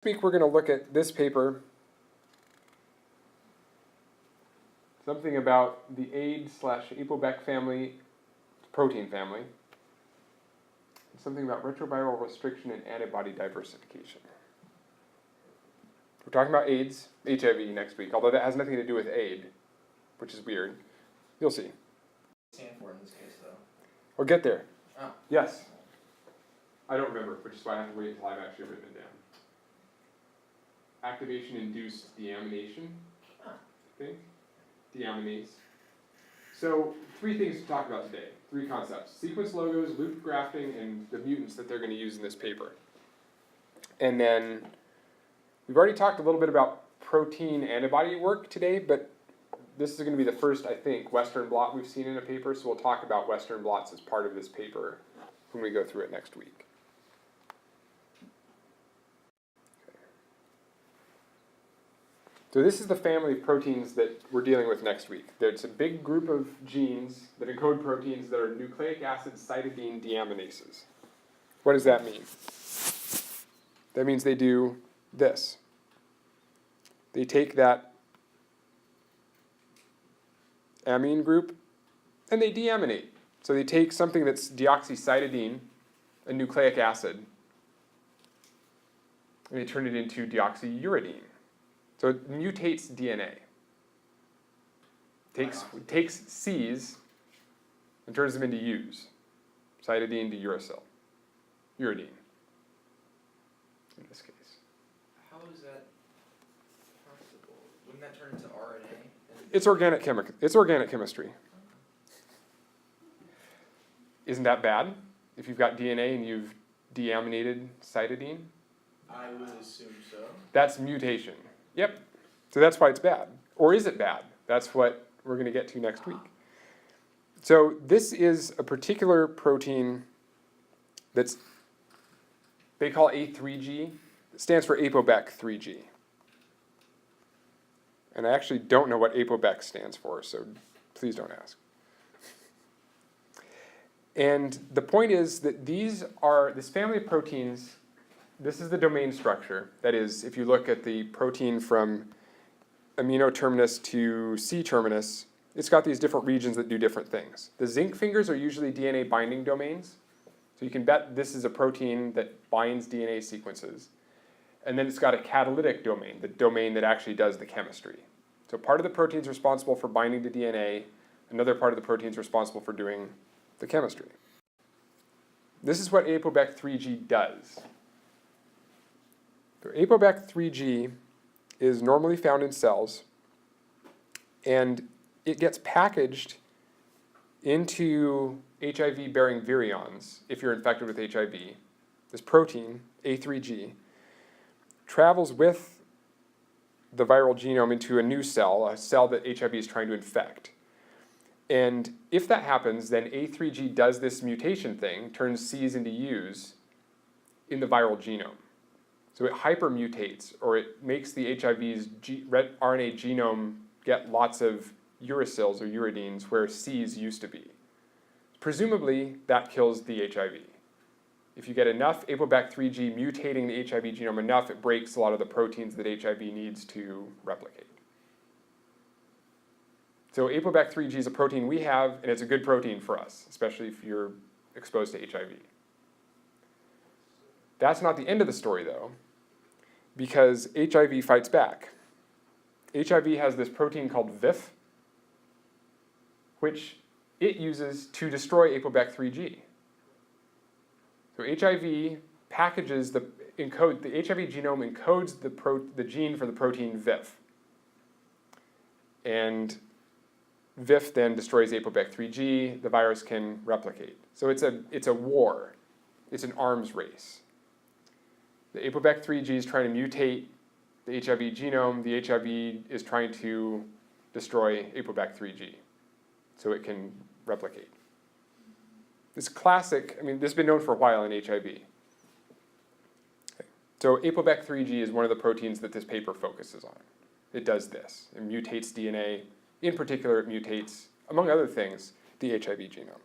This week we're going to look at this paper, something about the AID/ApoBec family, protein family, and something about retroviral restriction and antibody diversification. We're talking about AIDS, HIV next week, although that has nothing to do with AID, which is weird. You'll see. Stand for in this case, though. We'll get there. Oh. Yes. I don't remember, which is why I have to wait until I've actually written it down. Activation-induced deamination, I think. Deaminase. So, 3 things to talk about today. 3 concepts. Sequence logos, loop grafting, and the mutants that they're going to use in this paper. And then, we've already talked a little bit about protein antibody work today, but this is going to be the first, I think, Western blot we've seen in a paper, so we'll talk about Western blots as part of this paper when we go through it next week. So this is the family of proteins that we're dealing with next week. There's a big group of genes that encode proteins that are nucleic acid cytidine deaminases. What does that mean? That means they do this. They take that amine group and they deaminate. So they take something that's deoxycytidine, a nucleic acid, and they turn it into deoxyuridine. So it mutates DNA. Takes C's and turns them into U's. Cytidine to uracil. Uridine, in this case. How is that possible? Wouldn't that turn into RNA? It's organic chemistry. Isn't that bad? If you've got DNA and you've deaminated cytidine? I would assume so. That's mutation. Yep. So that's why it's bad. Or is it bad? That's what we're going to get to next week. So this is a particular protein that's, they call A3G. It stands for ApoBec 3G. And I actually don't know what ApoBec stands for, so please don't ask. And the point is that this family of proteins, this is the domain structure. That is, if you look at the protein from amino terminus to C terminus, it's got these different regions that do different things. The zinc fingers are usually DNA binding domains. So you can bet this is a protein that binds DNA sequences. And then it's got a catalytic domain, the domain that actually does the chemistry. So part of the protein is responsible for binding to DNA. Another part of the protein is responsible for doing the chemistry. This is what ApoBec 3G does. So ApoBec 3G is normally found in cells, and it gets packaged into HIV-bearing virions if you're infected with HIV. This protein, A3G, travels with the viral genome into a new cell, a cell that HIV is trying to infect. And if that happens, then A3G does this mutation thing, turns C's into U's in the viral genome. So it hypermutates, or it makes the HIV's RNA genome get lots of uracils or uridines where C's used to be. Presumably, that kills the HIV. If you get enough ApoBec 3G mutating the HIV genome enough, it breaks a lot of the proteins that HIV needs to replicate. So ApoBec 3G is a protein we have, and it's a good protein for us, especially if you're exposed to HIV. That's not the end of the story, though, because HIV fights back. HIV has this protein called VIF, which it uses to destroy ApoBec 3G. So HIV packages the HIV genome encodes the gene for the protein VIF. And VIF then destroys ApoBec 3G, the virus can replicate. So it's a war. It's an arms race. The ApoBec 3G is trying to mutate the HIV genome. The HIV is trying to destroy ApoBec 3G so it can replicate. It's classic, this has been known for a while in HIV. Okay. So ApoBec 3G is one of the proteins that this paper focuses on. It does this. It mutates DNA. In particular, it mutates, among other things, the HIV genome.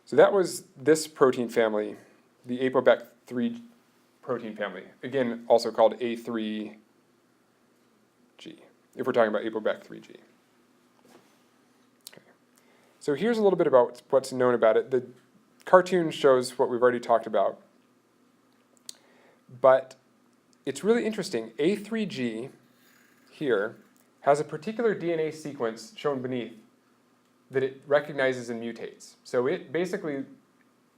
So that was this protein family, the ApoBec 3 protein family. Again, also called A3G, if we're talking about ApoBec3G. Okay. So here's a little bit about what's known about it. The cartoon shows what we've already talked about. But it's really interesting. A3G here has a particular DNA sequence shown beneath that it recognizes and mutates. So it basically,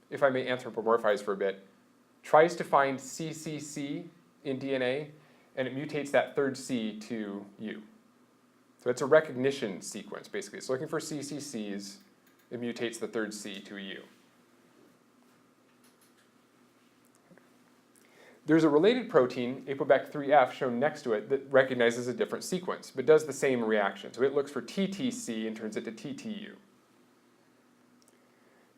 if I may anthropomorphize for a bit, tries to find CCC in DNA, and it mutates that third C to U. So it's a recognition sequence, basically. It's looking for CCCs, it mutates the third C to a U. There's a related protein, ApoBec3F, shown next to it that recognizes a different sequence, but does the same reaction. So it looks for TTC and turns it to TTU.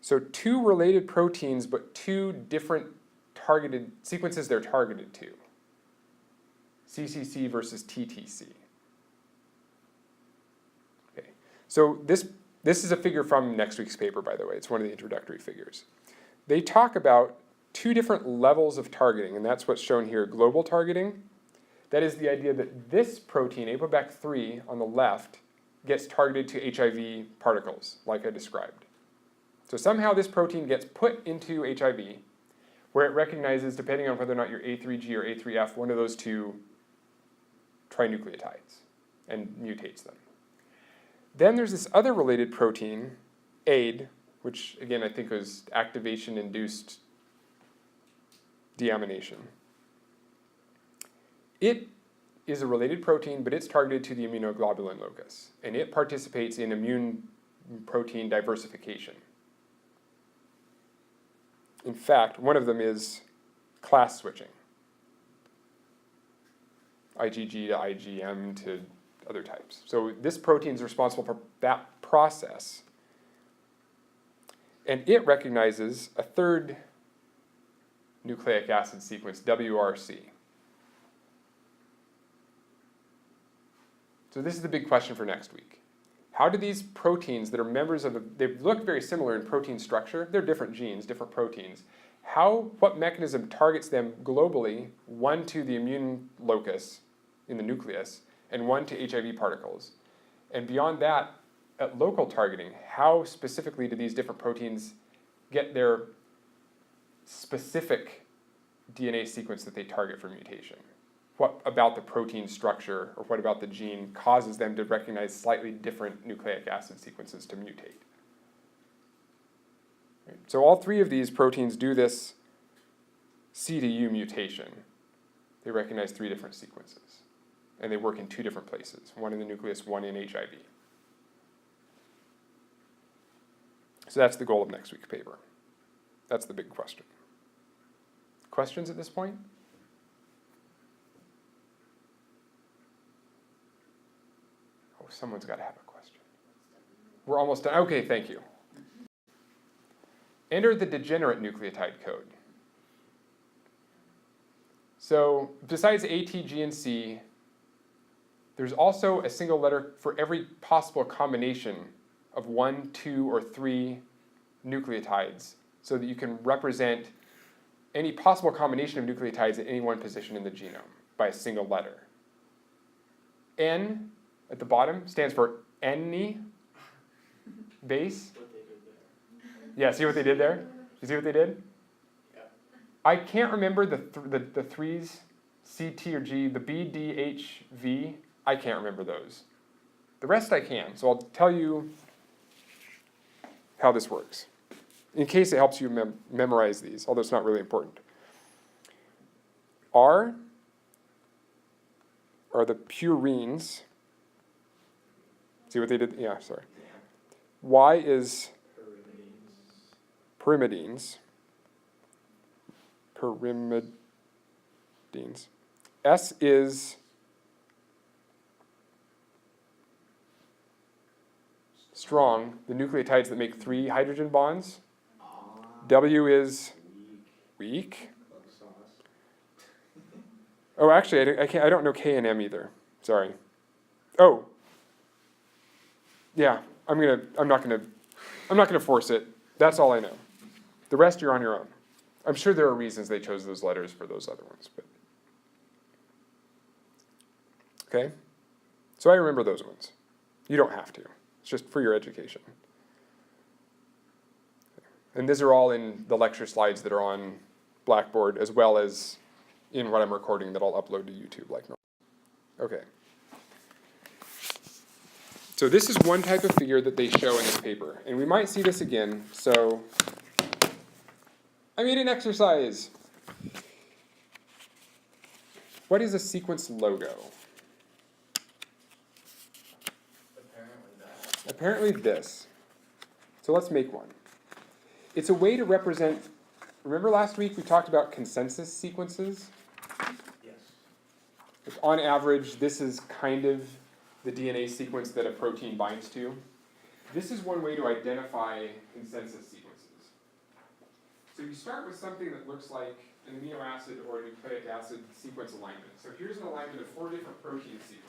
So two related proteins, but two different targeted sequences they're targeted to. CCC versus TTC. Okay. So this is a figure from next week's paper, by the way. It's one of the introductory figures. They talk about two different levels of targeting, and that's what's shown here, global targeting. That is the idea that this protein, ApoBec3 on the left, gets targeted to HIV particles, like I described. So somehow this protein gets put into HIV, where it recognizes, depending on whether or not you're A3G or A3F, one of those two trinucleotides, and mutates them. Then there's this other related protein, AID, which again I think was activation-induced deamination. It is a related protein, but it's targeted to the immunoglobulin locus, and it participates in immune protein diversification. In fact, one of them is class switching. IgG to IgM to other types. So this protein is responsible for that process. And it recognizes a third nucleic acid sequence, WRC. So this is the big question for next week. How do these proteins that are members of they look very similar in protein structure, they're different genes, different proteins. What mechanism targets them globally, one to the immune locus in the nucleus, and one to HIV particles? And beyond that, at local targeting, how specifically do these different proteins get their specific DNA sequence that they target for mutation? What about the protein structure, or what about the gene, causes them to recognize slightly different nucleic acid sequences to mutate? Right. So all three of these proteins do this C to U mutation. They recognize three different sequences, and they work in two different places, one in the nucleus, one in HIV. So that's the goal of next week's paper. That's the big question. Questions at this point? Oh, someone's got to have a question. We're almost done. Okay, thank you. Enter the degenerate nucleotide code. So besides A, T, G, and C, there's also a single letter for every possible combination of 1, 2, or 3 nucleotides, so that you can represent any possible combination of nucleotides at any one position in the genome by a single letter. N at the bottom stands for N base. Yeah, see what they did there? You see what they did? Yeah. I can't remember the threes, C, T, or G, the B, D, H, V. I can't remember those. The rest I can, so I'll tell you how this works, in case it helps you memorize these, although it's not really important. R are the purines. See what they did? Yeah, sorry. Y is pyrimidines. S is strong, the nucleotides that make 3 hydrogen bonds. W is weak. Oh, actually, I don't know K and M either. Sorry. Oh. Yeah, I'm not gonna force it. That's all I know. The rest you're on your own. I'm sure there are reasons they chose those letters for those other ones, but okay. So I remember those ones. You don't have to. It's just for your education. And these are all in the lecture slides that are on Blackboard, as well as in what I'm recording that I'll upload to YouTube like normal. Okay. So this is one type of figure that they show in this paper. And we might see this again. So I made an exercise. What is a sequence logo? Apparently that. Apparently this. So let's make one. It's a way to represent, remember last week we talked about consensus sequences? Yes. On average, this is kind of the DNA sequence that a protein binds to. This is one way to identify consensus sequences. So you start with something that looks like an amino acid or a nucleic acid sequence alignment. So here's an alignment of 4 different protein sequences.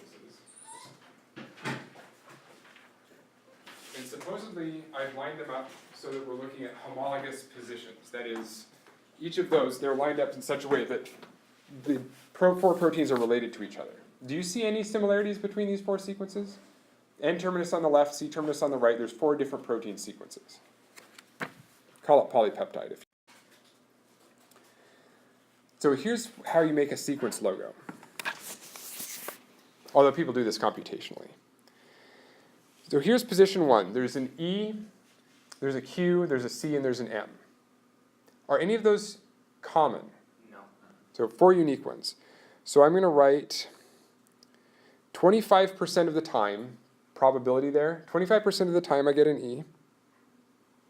And supposedly, I've lined them up so that we're looking at homologous positions. That is, each of those, they're lined up in such a way that the 4 proteins are related to each other. Do you see any similarities between these 4 sequences? N-terminus on the left, C-terminus on the right. There's 4 different protein sequences. Call it polypeptide. So here's how you make a sequence logo. Although people do this computationally. So here's position 1. There's an E, there's a Q, there's a C, and there's an M. Are any of those common? No. So 4 unique ones. So I'm going to write 25% of the time, probability there, 25% of the time I get an E.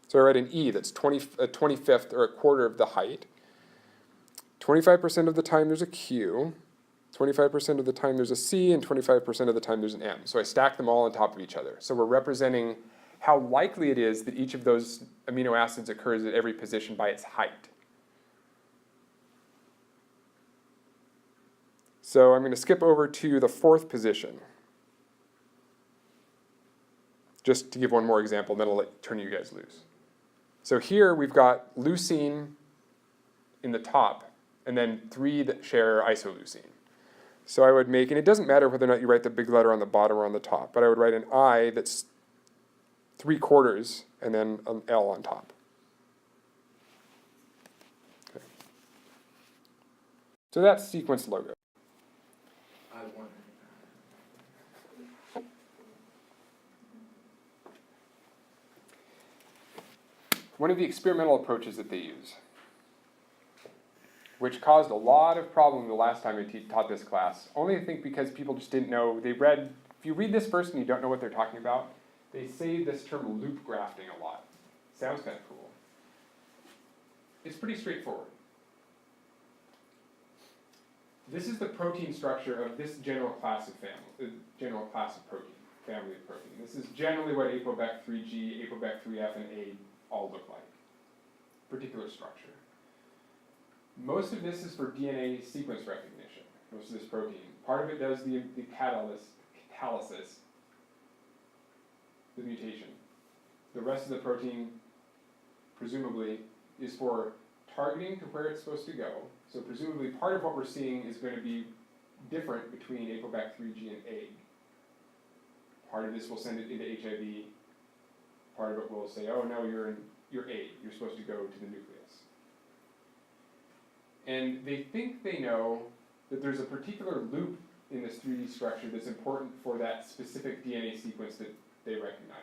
So I write an E that's 25th or a quarter of the height. 25% of the time there's a Q. 25% of the time there's a C, and 25% of the time there's an M. So I stack them all on top of each other. So we're representing how likely it is that each of those amino acids occurs at every position by its height. So I'm going to skip over to the 4th position. Just to give one more example, then I'll turn you guys loose. So here we've got leucine in the top, and then 3 that share isoleucine. So I would make, and it doesn't matter whether or not you write the big letter on the bottom or on the top, but I would write an I that's 3/4 and then an L on top. Okay. So that's sequence logo. I wonder. One of the experimental approaches that they use, which caused a lot of problem the last time I taught this class, only I think because people just didn't know, if you read this first and you don't know what they're talking about, they say this term loop grafting a lot. Sounds kind of cool. It's pretty straightforward. This is the protein structure of this general class of protein, family of protein. This is generally what ApoBec3G, ApoBec3F, and A all look like. Particular structure. Most of this is for DNA sequence recognition, most of this protein. Part of it does the catalysis, the mutation. The rest of the protein, presumably, is for targeting to where it's supposed to go. So presumably part of what we're seeing is going to be different between ApoBec3G and A. Part of this will send it into HIV. Part of it will say, oh no, you're A. You're supposed to go to the nucleus. And they think they know that there's a particular loop in this 3D structure that's important for that specific DNA sequence that they recognize.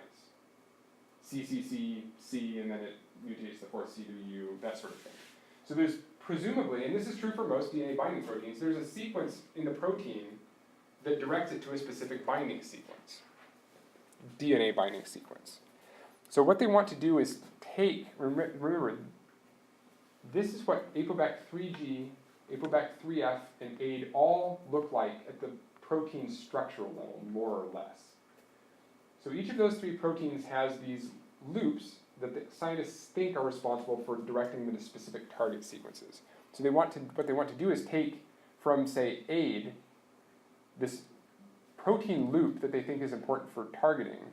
CCC, C, and then it mutates the 4th C to U, that sort of thing. So there's presumably, and this is true for most DNA binding proteins, there's a sequence in the protein that directs it to a specific binding sequence. DNA binding sequence. So what they want to do is take, remember, this is what ApoBec3G, ApoBec3F, and AID all look like at the protein structural level, more or less. So each of those 3 proteins has these loops that the scientists think are responsible for directing them to specific target sequences. So what they want to do is take from, say, AID, this protein loop that they think is important for targeting,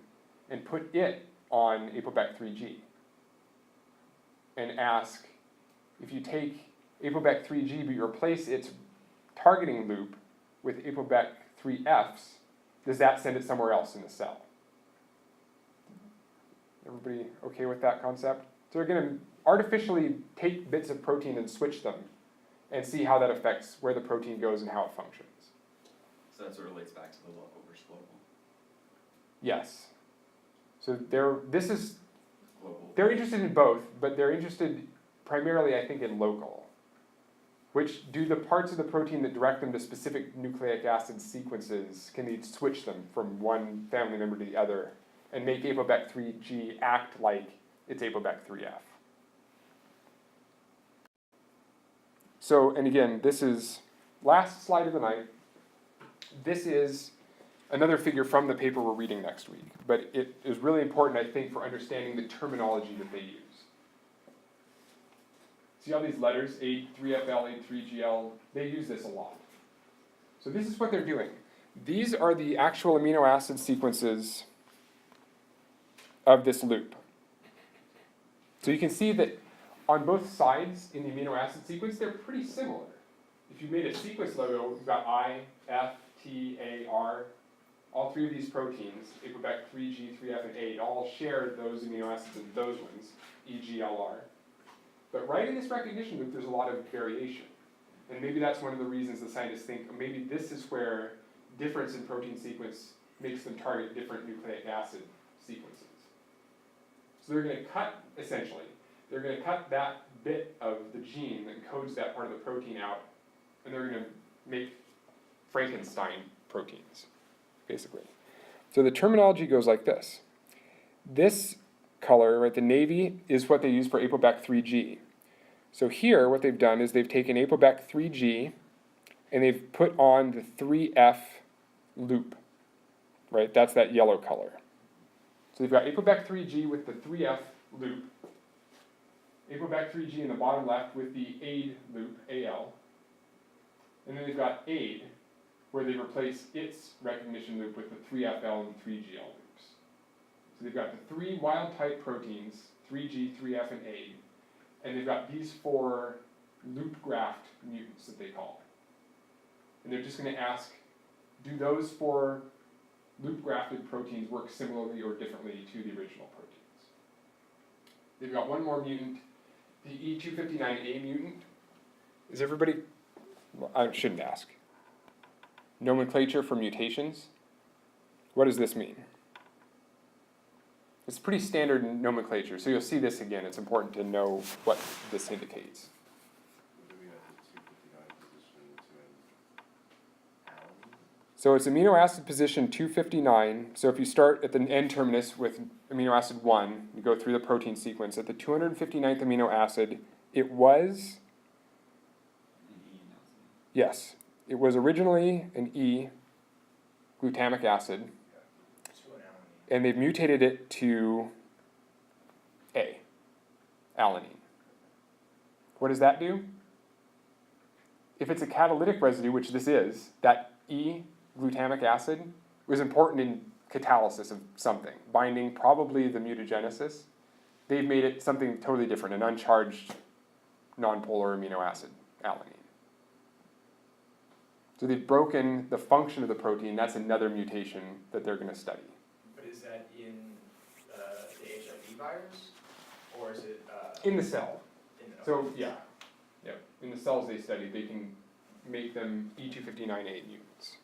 and put it on ApoBec3G. And ask, if you take ApoBec3G but you replace its targeting loop with ApoBec3Fs, does that send it somewhere else in the cell? Everybody okay with that concept? So they're going to artificially take bits of protein and switch them and see how that affects where the protein goes and how it functions. So that sort of relates back to the local versus global. Yes. So Global. they're interested in both, but they're interested primarily, I think, in local, which do the parts of the protein that direct them to specific nucleic acid sequences, can they switch them from one family member to the other and make ApoBec3G act like it's ApoBec3F. So, and again, this is last slide of the night. This is another figure from the paper we're reading next week, but it is really important, I think, for understanding the terminology that they use. See all these letters, A3FL, A3GL, they use this a lot. So this is what they're doing. These are the actual amino acid sequences of this loop. So you can see that on both sides in the amino acid sequence, they're pretty similar. If you made a sequence logo, you've got I, F, T, A, R. All three of these proteins, ApoBec3G, 3F, and A, all share those amino acids and those ones, E, G, L, R. But right in this recognition loop, there's a lot of variation. And maybe that's one of the reasons the scientists think maybe this is where difference in protein sequence makes them target different nucleic acid sequences. So they're going to cut, essentially, they're going to cut that bit of the gene that encodes that part of the protein out, and they're going to make Frankenstein proteins, basically. So the terminology goes like this. This color, right, the navy, is what they use for ApoBec3G. So here, what they've done is they've taken ApoBec3G, and they've put on the 3F loop, right? That's that yellow color. So they've got ApoBec3G with the 3F loop, ApoBec3G in the bottom left with the AID loop, AL, and then they've got AID, where they replace its recognition loop with the 3FL and 3GL loops. So they've got the three wild-type proteins, 3G, 3F, and AID, and they've got these four loop graft mutants that they call. And they're just going to ask, do those four loop grafted proteins work similarly or differently to the original proteins? They've got one more mutant, the E259A mutant. Is everybody, well, I shouldn't ask. Nomenclature for mutations. What does this mean? It's pretty standard nomenclature, so you'll see this again. It's important to know what this indicates. So it's amino acid position 259. So if you start at the N terminus with amino acid 1, you go through the protein sequence. At the 259th amino acid, it was, yes, it was originally an E, glutamic acid, and they've mutated it to A, alanine. What does that do? If it's a catalytic residue, which this is, that E, glutamic acid, was important in catalysis of something, binding probably the mutagenesis. They've made it something totally different, an uncharged nonpolar amino acid, alanine. So they've broken the function of the protein. That's another mutation that they're going to study. But is that in the HIV virus, or is it In the cell. So yeah. in the cells they study, they can make them E259A mutants.